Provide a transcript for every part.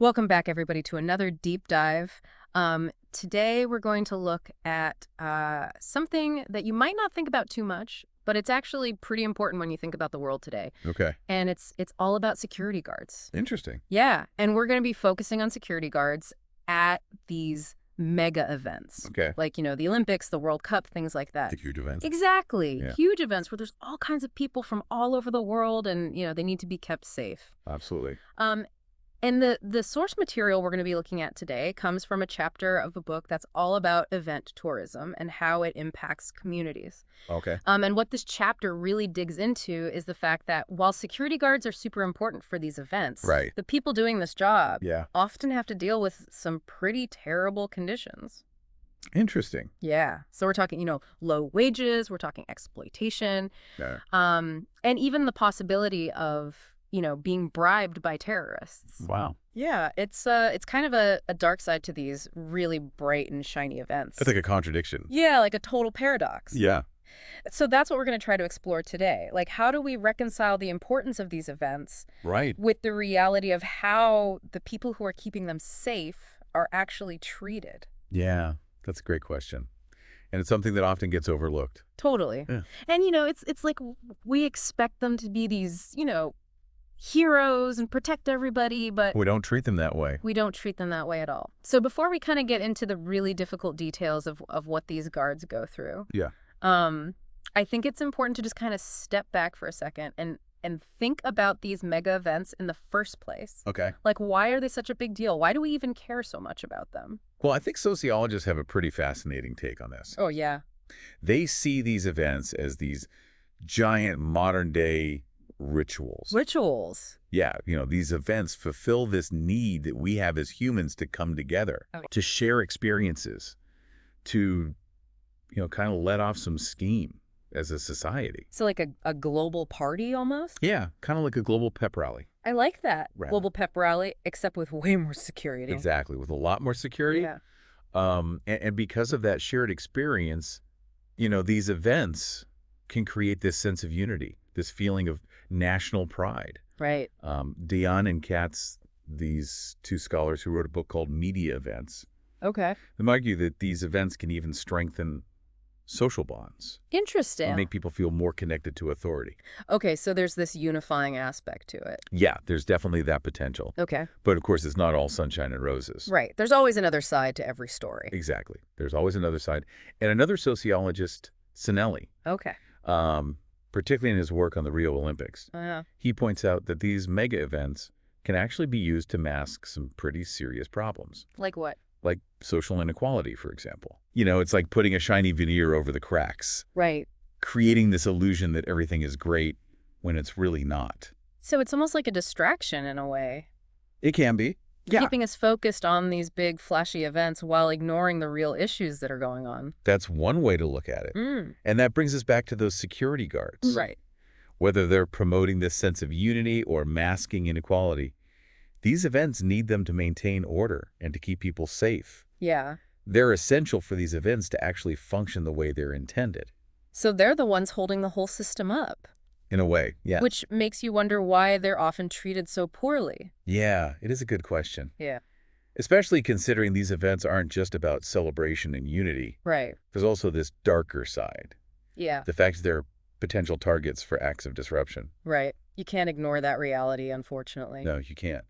Welcome back, everybody, to another deep dive. Today, we're going to look at something that you might not think about too much, but it's actually pretty important when you think about the world today. Okay. And it's all about security guards. Interesting. Yeah, and we're going to be focusing on security guards at these mega events. Okay. Like, the Olympics, the World Cup, things like that. The huge events. Exactly. Yeah. Huge events where there's all kinds of people from all over the world and, they need to be kept safe. Absolutely. And the source material we're going to be looking at today comes from a chapter of a book that's all about event tourism and how it impacts communities. Okay. And what this chapter really digs into is the fact that while security guards are super important for these events, Right. the people doing this job Yeah. often have to deal with some pretty terrible conditions. Interesting. Yeah. So we're talking, low wages, we're talking exploitation, Yeah. and even the possibility of being bribed by terrorists. Wow. Yeah, it's kind of a dark side to these really bright and shiny events. That's like a contradiction. Yeah, like a total paradox. Yeah. So that's what we're going to try to explore today. Like, how do we reconcile the importance of these events Right. with the reality of how the people who are keeping them safe are actually treated? Yeah. That's a great question. And it's something that often gets overlooked. Totally. Yeah. And, it's like we expect them to be these, heroes and protect everybody, but We don't treat them that way. we don't treat them that way at all. So before we kind of get into the really difficult details of what these guards go through, Yeah. I think it's important to just kind of step back for a second and think about these mega events in the first place. Okay. Like, why are they such a big deal? Why do we even care so much about them? Well, I think sociologists have a pretty fascinating take on this. Oh, yeah. They see these events as these giant modern-day rituals. Rituals. Yeah, these events fulfill this need that we have as humans to come together, Okay. to share experiences, to, kind of let off some steam as a society. So like a global party almost? Yeah, kind of like a global pep rally. I like that. Right. Global pep rally, except with way more security. Exactly, with a lot more security. Yeah. And because of that shared experience, these events can create this sense of unity, this feeling of national pride. Right. Dion and Katz, these two scholars who wrote a book called Media Events, Okay. they argue that these events can even strengthen social bonds Interesting. and make people feel more connected to authority. Okay, so there's this unifying aspect to it. Yeah, there's definitely that potential. Okay. But of course, it's not all sunshine and roses. Right. There's always another side to every story. Exactly. There's always another side. And another sociologist, Sinelli, Okay. particularly in his work on the Rio Olympics, he points out that these mega events can actually be used to mask some pretty serious problems, Like what? like social inequality, for example. It's like putting a shiny veneer over the cracks, Right. creating this illusion that everything is great when it's really not. So it's almost like a distraction in a way. It can be. Yeah. Keeping us focused on these big flashy events while ignoring the real issues that are going on. That's one way to look at it. And that brings us back to those security guards. Right. Whether they're promoting this sense of unity or masking inequality, these events need them to maintain order and to keep people safe. Yeah. They're essential for these events to actually function the way they're intended. So they're the ones holding the whole system up. In a way, yeah. Which makes you wonder why they're often treated so poorly. Yeah, it is a good question. Yeah. Especially considering these events aren't just about celebration and unity. Right. There's also this darker side. Yeah. The fact that they're potential targets for acts of disruption. Right. You can't ignore that reality, unfortunately. No, you can't.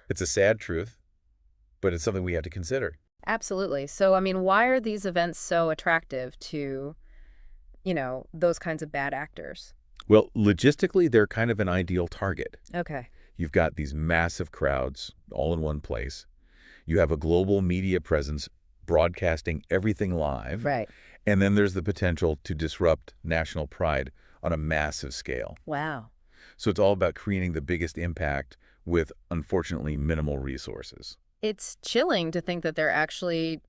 It's a sad truth, but it's something we have to consider. Absolutely. So, why are these events so attractive to, those kinds of bad actors? Well, logistically, they're kind of an ideal target. Okay. You've got these massive crowds all in one place. You have a global media presence broadcasting everything live. Right. And then there's the potential to disrupt national pride on a massive scale. Wow. So it's all about creating the biggest impact with, unfortunately, minimal resources. It's chilling to think that they're actually,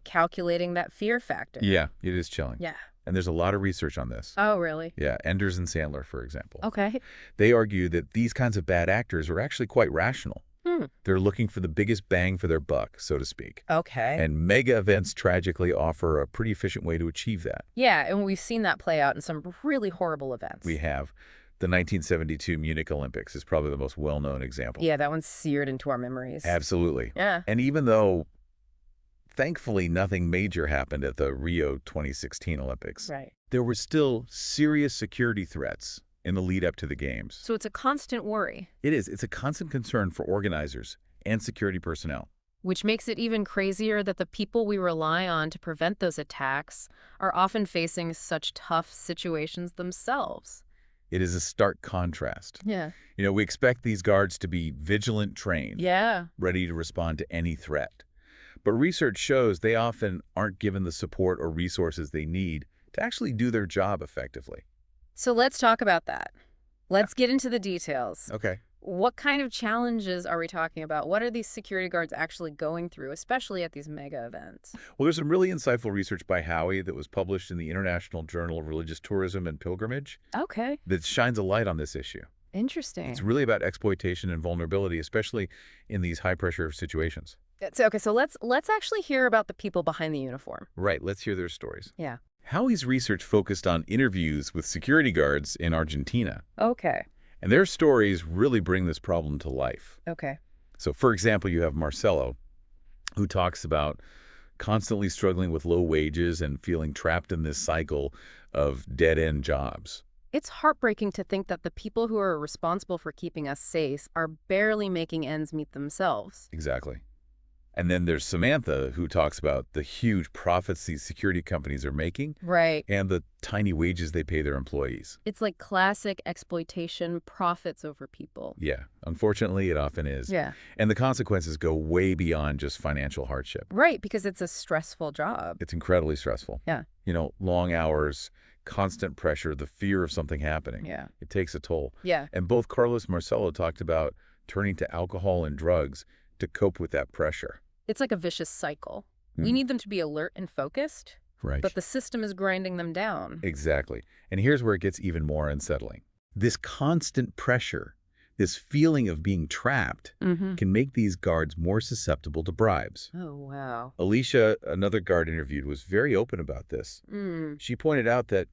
calculating that fear factor. Yeah, it is chilling. Yeah. And there's a lot of research on this. Oh, really? Yeah, Enders and Sandler, for example. Okay. They argue that these kinds of bad actors are actually quite rational. They're looking for the biggest bang for their buck, so to speak. Okay. And mega events tragically offer a pretty efficient way to achieve that. Yeah, and we've seen that play out in some really horrible events. We have. The 1972 Munich Olympics is probably the most well-known example. Yeah, that one's seared into our memories. Absolutely. Yeah. And even though, thankfully, nothing major happened at the Rio 2016 Olympics, Right. there were still serious security threats in the lead up to the games. So it's a constant worry. It is. It's a constant concern for organizers and security personnel. Which makes it even crazier that the people we rely on to prevent those attacks are often facing such tough situations themselves. It is a stark contrast. Yeah. We expect these guards to be vigilant trained, Yeah. ready to respond to any threat. But research shows they often aren't given the support or resources they need to actually do their job effectively. So let's talk about that. Let's get into the details. Okay. What kind of challenges are we talking about? What are these security guards actually going through, especially at these mega events? Well, there's some really insightful research by Howie that was published in the International Journal of Religious Tourism and Pilgrimage Okay. that shines a light on this issue. Interesting. It's really about exploitation and vulnerability, especially in these high-pressure situations. So let's actually hear about the people behind the uniform. Right, let's hear their stories. Yeah. Howie's research focused on interviews with security guards in Argentina, Okay. and their stories really bring this problem to life. Okay. So, for example, you have Marcelo, who talks about constantly struggling with low wages and feeling trapped in this cycle of dead-end jobs. It's heartbreaking to think that the people who are responsible for keeping us safe are barely making ends meet themselves. Exactly. And then there's Samantha, who talks about the huge profits these security companies are making Right. and the tiny wages they pay their employees. It's like classic exploitation, profits over people. Yeah, unfortunately, it often is. Yeah. And the consequences go way beyond just financial hardship. Right, because it's a stressful job. It's incredibly stressful. Yeah. Long hours, constant pressure, the fear of something happening. Yeah. It takes a toll. Yeah. And both Carlos and Marcelo talked about turning to alcohol and drugs to cope with that pressure. It's like a vicious cycle. We Hmm. need them to be alert and focused, Right. but the system is grinding them down. Exactly. And here's where it gets even more unsettling. This constant pressure, this feeling of being trapped, Mm-hmm. can make these guards more susceptible to bribes. Oh, wow. Alicia, another guard interviewed, was very open about this. She pointed out that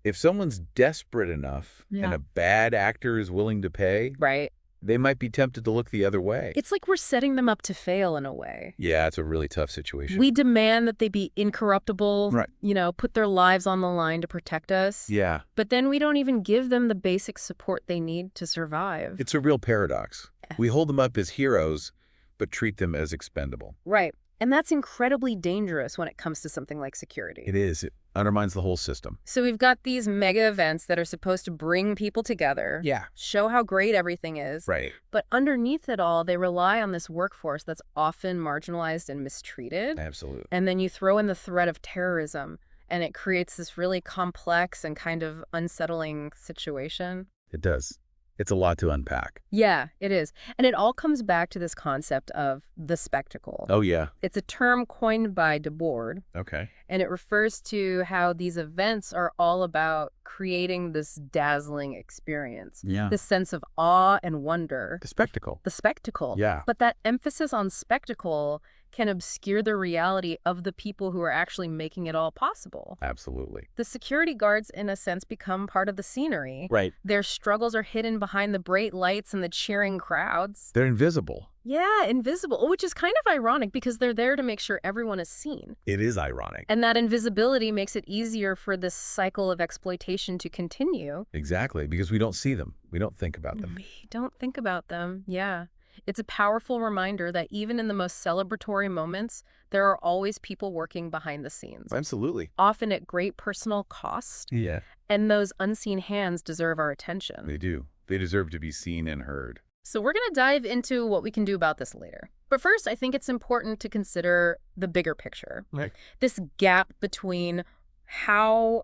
if someone's desperate enough and Yeah. a bad actor is willing to pay, Right. they might be tempted to look the other way. It's like we're setting them up to fail in a way. Yeah, it's a really tough situation. We demand that they be incorruptible, Right. put their lives on the line to protect us. Yeah, But then we don't even give them the basic support they need to survive. it's a real paradox. We hold them up as heroes, but treat them as expendable. Right. And that's incredibly dangerous when it comes to something like security. It is. It undermines the whole system. So we've got these mega events that are supposed to bring people together, Yeah. show how great everything is. Right. But underneath it all, they rely on this workforce that's often marginalized and mistreated. Absolutely. And then you throw in the threat of terrorism, and it creates this really complex and kind of unsettling situation. It does. It's a lot to unpack. Yeah, it is. And it all comes back to this concept of the spectacle. Oh, yeah. It's a term coined by De Boer, Okay. and it refers to how these events are all about creating this dazzling experience, Yeah. this sense of awe and wonder, The spectacle. the spectacle. Yeah. But that emphasis on spectacle can obscure the reality of the people who are actually making it all possible. Absolutely. The security guards, in a sense, become part of the scenery. Right. Their struggles are hidden behind the bright lights and the cheering crowds. They're invisible. Yeah, invisible, which is kind of ironic because they're there to make sure everyone is seen. It is ironic. And that invisibility makes it easier for this cycle of exploitation to continue. Exactly, because we don't see them. We don't think about them. We don't think about them. Yeah. It's a powerful reminder that even in the most celebratory moments, there are always people working behind the scenes, Absolutely. often at great personal cost. Yeah. And those unseen hands deserve our attention. They do. They deserve to be seen and heard. So we're going to dive into what we can do about this later. But first, I think it's important to consider the bigger picture. Right. This gap between how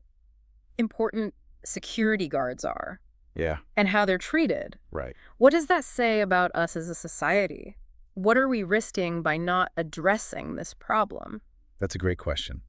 important security guards are Yeah. and how they're treated. Right. What does that say about us as a society? What are we risking by not addressing this problem? That's a great question.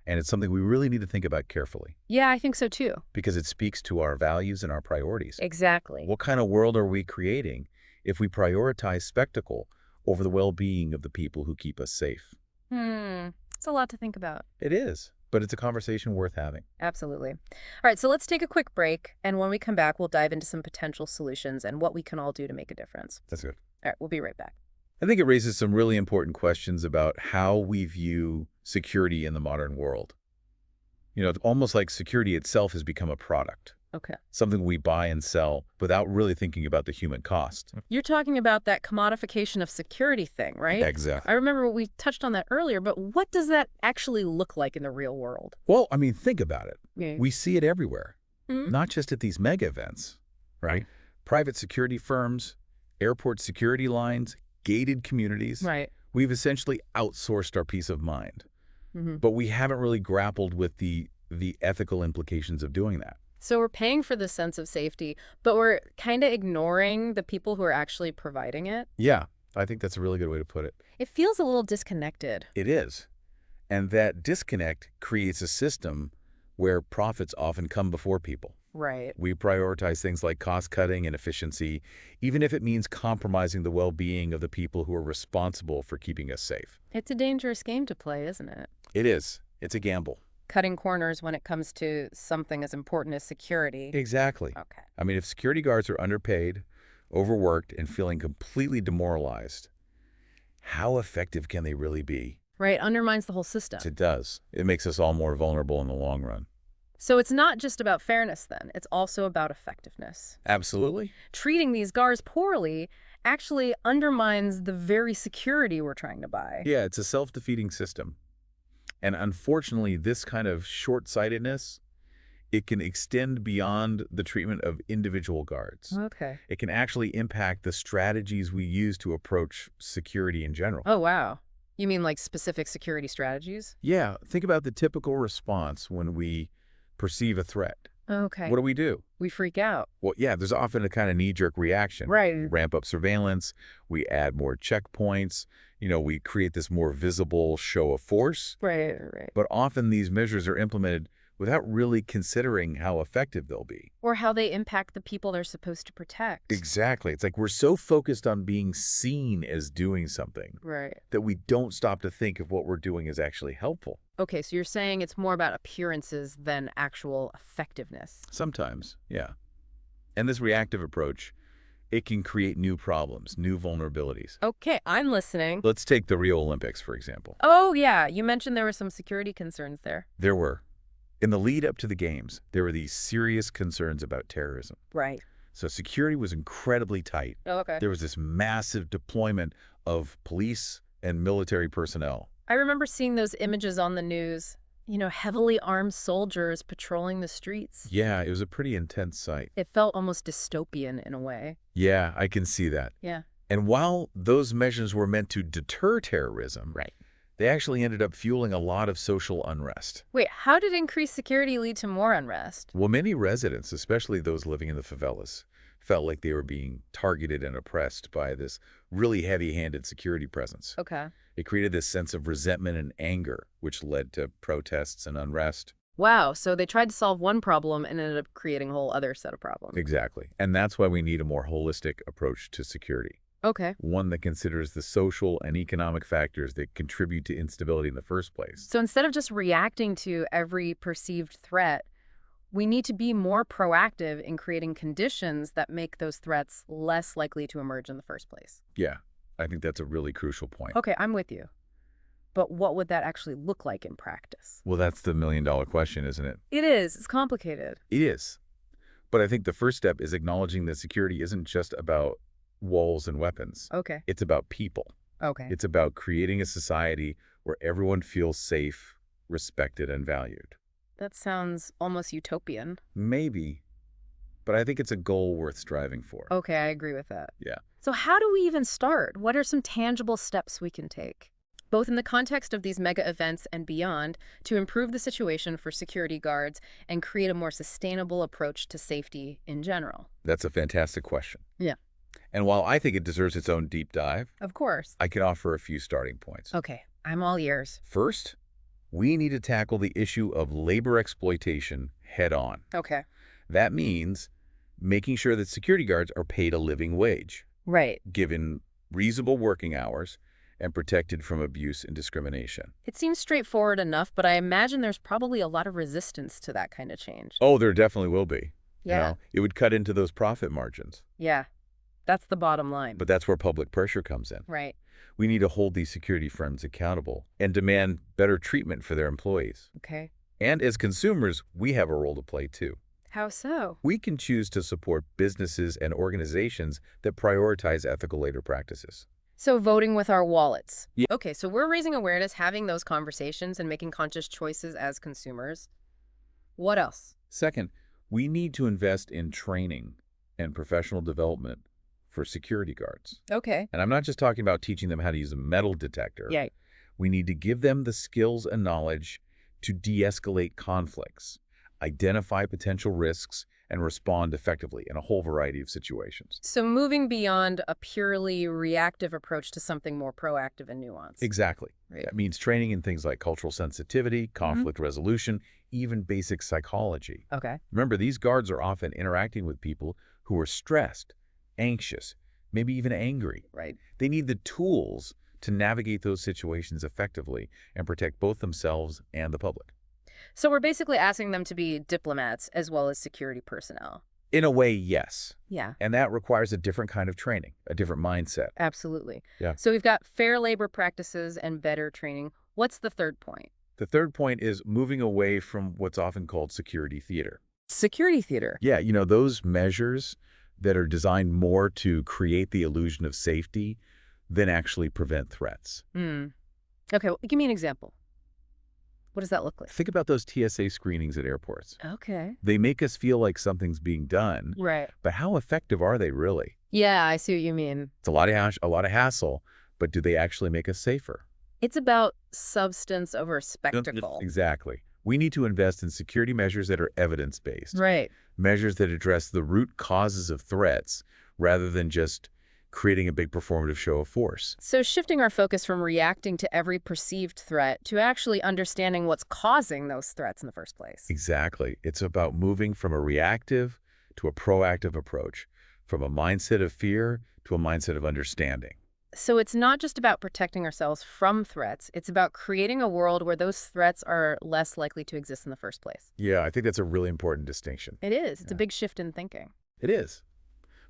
And it's something we really need to think about carefully Yeah, I think so too. because it speaks to our values and our priorities. Exactly. What kind of world are we creating if we prioritize spectacle over the well-being of the people who keep us safe? It's a lot to think about. It is. but it's a conversation worth having. Absolutely. All right, so let's take a quick break, and when we come back, we'll dive into some potential solutions and what we can all do to make a difference. That's good. All right, we'll be right back. I think it raises some really important questions about how we view security in the modern world. It's almost like security itself has become a product, Okay. something we buy and sell without really thinking about the human cost. You're talking about that commodification of security thing, right? I Exactly. remember we touched on that earlier, but what does that actually look like in the real world? Well, I mean, think about it. Yeah. We see it everywhere, Mhm. not just at these mega events, right? Private security firms, airport security lines, gated communities. Right. We've essentially outsourced our peace of mind, Hmm. but we haven't really grappled with the ethical implications of doing that. So we're paying for the sense of safety, but we're kind of ignoring the people who are actually providing it. Yeah, I think that's a really good way to put it. It feels a little disconnected. It is. And that disconnect creates a system where profits often come before people. Right. We prioritize things like cost-cutting and efficiency, even if it means compromising the well-being of the people who are responsible for keeping us safe. It's a dangerous game to play, isn't it? It is. It's a gamble. Cutting corners when it comes to something as important as security. Exactly. Okay. I mean, if security guards are underpaid, overworked, and feeling completely demoralized, how effective can they really be? Right, undermines the whole system. It does. It makes us all more vulnerable in the long run. So it's not just about fairness then, it's also about effectiveness. Absolutely. Treating these guards poorly actually undermines the very security we're trying to buy. Yeah, it's a self-defeating system. And unfortunately, this kind of short-sightedness, it can extend beyond the treatment of individual guards. Okay. It can actually impact the strategies we use to approach security in general. Oh, wow. You mean like specific security strategies? Yeah, think about the typical response when we perceive a threat. Okay. What do? We freak out. Well, yeah, there's often a kind of knee-jerk reaction. Right. We ramp up surveillance, we add more checkpoints, we create this more visible show of force. Right. But often these measures are implemented without really considering how effective they'll be. Or how they impact the people they're supposed to protect. Exactly. It's like we're so focused on being seen as doing something Right. that we don't stop to think if what we're doing is actually helpful. Okay, so you're saying it's more about appearances than actual effectiveness. Sometimes, yeah. And this reactive approach, it can create new problems, new vulnerabilities. Okay, I'm listening. Let's take the Rio Olympics, for example. Oh, yeah, you mentioned there were some security concerns there. There were. In the lead up to the games, there were these serious concerns about terrorism. Right. So security was incredibly tight. Oh, okay. There was this massive deployment of police and military personnel. I remember seeing those images on the news. Heavily armed soldiers patrolling the streets. Yeah, it was a pretty intense sight. It felt almost dystopian in a way. Yeah, I can see that. Yeah. And while those measures were meant to deter terrorism, Right. they actually ended up fueling a lot of social unrest. Wait, how did increased security lead to more unrest? Well, many residents, especially those living in the favelas, felt like they were being targeted and oppressed by this really heavy-handed security presence. Okay. It created this sense of resentment and anger, which led to protests and unrest. Wow, so they tried to solve one problem and ended up creating a whole other set of problems. Exactly. And that's why we need a more holistic approach to security. Okay. One that considers the social and economic factors that contribute to instability in the first place. So instead of just reacting to every perceived threat, we need to be more proactive in creating conditions that make those threats less likely to emerge in the first place. Yeah, I think that's a really crucial point. Okay, I'm with you. But what would that actually look like in practice? Well, that's the million-dollar question, isn't it? It is. It's complicated. It is. But I think the first step is acknowledging that security isn't just about walls and weapons. Okay. It's about people. Okay. It's about creating a society where everyone feels safe, respected, and valued. That sounds almost utopian. Maybe, but I think it's a goal worth striving for. Okay, I agree with that. Yeah. So how do we even start? What are some tangible steps we can take, both in the context of these mega events and beyond, to improve the situation for security guards and create a more sustainable approach to safety in general? That's a fantastic question. Yeah. And while I think it deserves its own deep dive, Of course. I can offer a few starting points. Okay, I'm all ears. First, we need to tackle the issue of labor exploitation head on. Okay. That means making sure that security guards are paid a living wage, Right. given reasonable working hours, and protected from abuse and discrimination. It seems straightforward enough, but I imagine there's probably a lot of resistance to that kind of change. Oh, there definitely will be. Yeah. It would cut into those profit margins. Yeah. That's the bottom line. But that's where public pressure comes in. Right. We need to hold these security firms accountable and demand better treatment for their employees. Okay. And as consumers, we have a role to play too. How so? We can choose to support businesses and organizations that prioritize ethical labor practices. So voting with our wallets. Yeah. Okay, so we're raising awareness, having those conversations, and making conscious choices as consumers. What else? Second, we need to invest in training and professional development for security guards. Okay. And I'm not just talking about teaching them how to use a metal detector. Yeah. We need to give them the skills and knowledge to de-escalate conflicts, identify potential risks, and respond effectively in a whole variety of situations. So moving beyond a purely reactive approach to something more proactive and nuanced. Exactly. Right. That means training in things like cultural sensitivity, conflict resolution, even basic psychology. Okay. Remember, these guards are often interacting with people who are stressed, anxious, maybe even angry. Right. They need the tools to navigate those situations effectively and protect both themselves and the public. So we're basically asking them to be diplomats as well as security personnel. In a way, yes. Yeah. And that requires a different kind of training, a different mindset. Absolutely. Yeah. So we've got fair labor practices and better training. What's the third point? The third point is moving away from what's often called security theater. Security theater. Yeah, those measures that are designed more to create the illusion of safety than actually prevent threats. Okay, well, give me an example. What does that look like? Think about those TSA screenings at airports. Okay. They make us feel like something's being done, Right. but how effective are they really? Yeah, I see what you mean. It's a lot of hassle, but do they actually make us safer? It's about substance over spectacle. Exactly. We need to invest in security measures that are evidence-based. Right. Measures that address the root causes of threats rather than just creating a big performative show of force. So shifting our focus from reacting to every perceived threat to actually understanding what's causing those threats in the first place. Exactly. It's about moving from a reactive to a proactive approach, from a mindset of fear to a mindset of understanding. So it's not just about protecting ourselves from threats. It's about creating a world where those threats are less likely to exist in the first place. Yeah, I think that's a really important distinction. It is. It's a big shift in thinking. It is.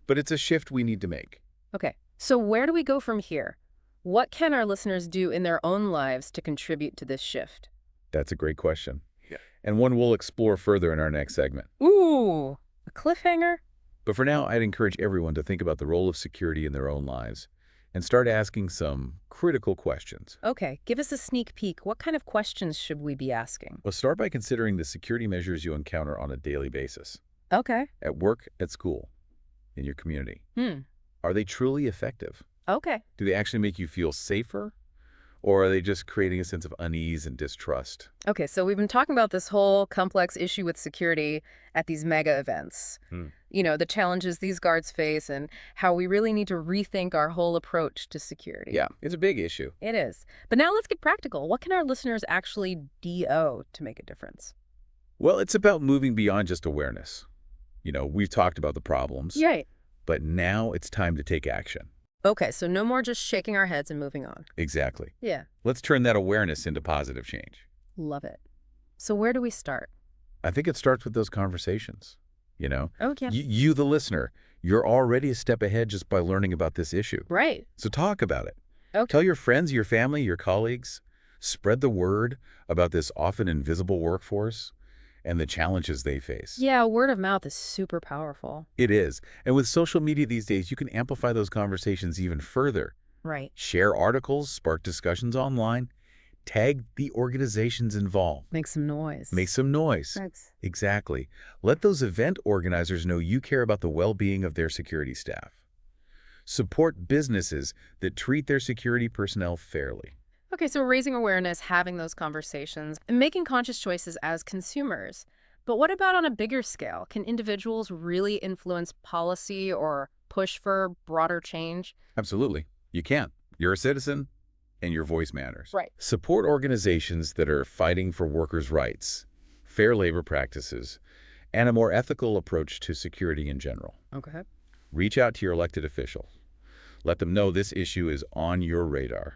But it's a shift we need to make. Okay, so where do we go from here? What can our listeners do in their own lives to contribute to this shift? That's a great question. Yeah. And one we'll explore further in our next segment. Ooh, a cliffhanger? But for now, I'd encourage everyone to think about the role of security in their own lives and start asking some critical questions. Okay, give us a sneak peek. What kind of questions should we be asking? Well, start by considering the security measures you encounter on a daily basis. Okay. At work, at school, in your community. Are they truly effective? Okay. Do they actually make you feel safer? Or are they just creating a sense of unease and distrust? Okay, so we've been talking about this whole complex issue with security at these mega events. The challenges these guards face and how we really need to rethink our whole approach to security. Yeah, it's a big issue. It is. But now let's get practical. What can our listeners actually do to make a difference? Well, it's about moving beyond just awareness. We've talked about the problems. Right. But now it's time to take action. Okay, so no more just shaking our heads and moving on. Exactly. Yeah. Let's turn that awareness into positive change. Love it. So where do we start? I think it starts with those conversations. Okay. You, the listener, you're already a step ahead just by learning about this issue. Right. So talk about it. Okay. Tell your friends, your family, your colleagues. Spread the word about this often invisible workforce and the challenges they face. Yeah, word of mouth is super powerful. It is. And with social media these days, you can amplify those conversations even further. Right. Share articles, spark discussions online, tag the organizations involved. Make some noise. Make some noise. Thanks. Exactly. Let those event organizers know you care about the well-being of their security staff. Support businesses that treat their security personnel fairly. Okay, so raising awareness, having those conversations, and making conscious choices as consumers. But what about on a bigger scale? Can individuals really influence policy or push for broader change? Absolutely. You can. You're a citizen, and your voice matters. Right. Support organizations that are fighting for workers' rights, fair labor practices, and a more ethical approach to security in general. Okay. Reach out to your elected officials. Let them know this issue is on your radar.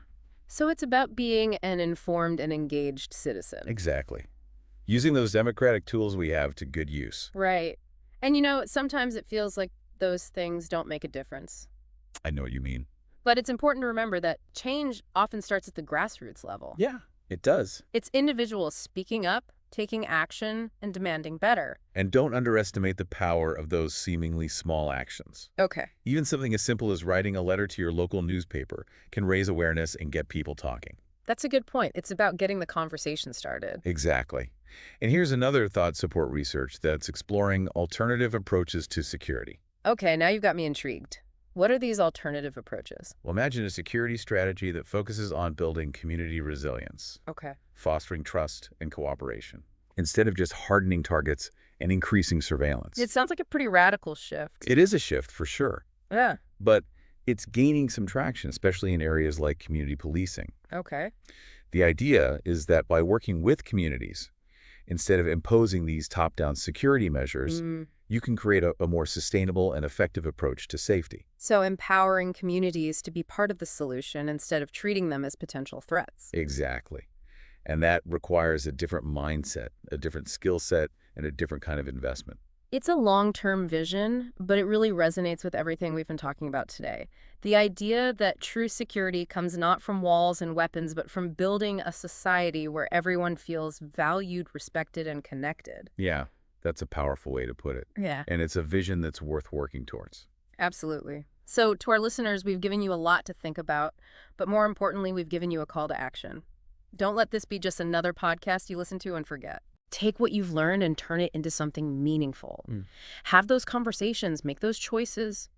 So it's about being an informed and engaged citizen. Exactly. Using those democratic tools we have to good use. Right. And sometimes it feels like those things don't make a difference. I know what you mean. But it's important to remember that change often starts at the grassroots level. Yeah, it does. It's individuals speaking up, taking action, and demanding better. And don't underestimate the power of those seemingly small actions. Okay. Even something as simple as writing a letter to your local newspaper can raise awareness and get people talking. That's a good point. It's about getting the conversation started. Exactly. And here's another thought support research that's exploring alternative approaches to security. Okay, now you've got me intrigued. What are these alternative approaches? Well, imagine a security strategy that focuses on building community resilience, Okay. fostering trust and cooperation, instead of just hardening targets and increasing surveillance. It sounds like a pretty radical shift. It is a shift for sure, Yeah. but it's gaining some traction, especially in areas like community policing. Okay. The idea is that by working with communities, instead of imposing these top-down security measures, you can create a more sustainable and effective approach to safety. So empowering communities to be part of the solution instead of treating them as potential threats. Exactly. And that requires a different mindset, a different skill set, and a different kind of investment. It's a long-term vision, but it really resonates with everything we've been talking about today. The idea that true security comes not from walls and weapons, but from building a society where everyone feels valued, respected, and connected. Yeah, that's a powerful way to put it. Yeah. And it's a vision that's worth working towards. Absolutely. So to our listeners, we've given you a lot to think about, but more importantly, we've given you a call to action. Don't let this be just another podcast you listen to and forget. Take what you've learned and turn it into something meaningful. Have those conversations, make those choices,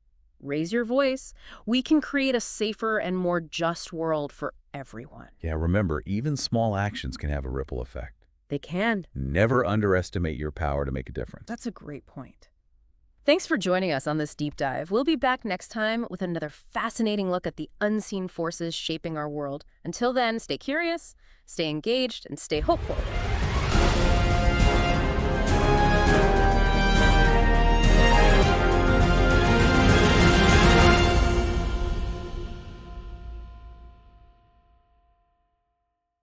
raise your voice. We can create a safer and more just world for everyone. Yeah, remember, even small actions can have a ripple effect. They can. Never underestimate your power to make a difference. That's a great point. Thanks for joining us on this deep dive. We'll be back next time with another fascinating look at the unseen forces shaping our world. Until then, stay curious, stay engaged, and stay hopeful.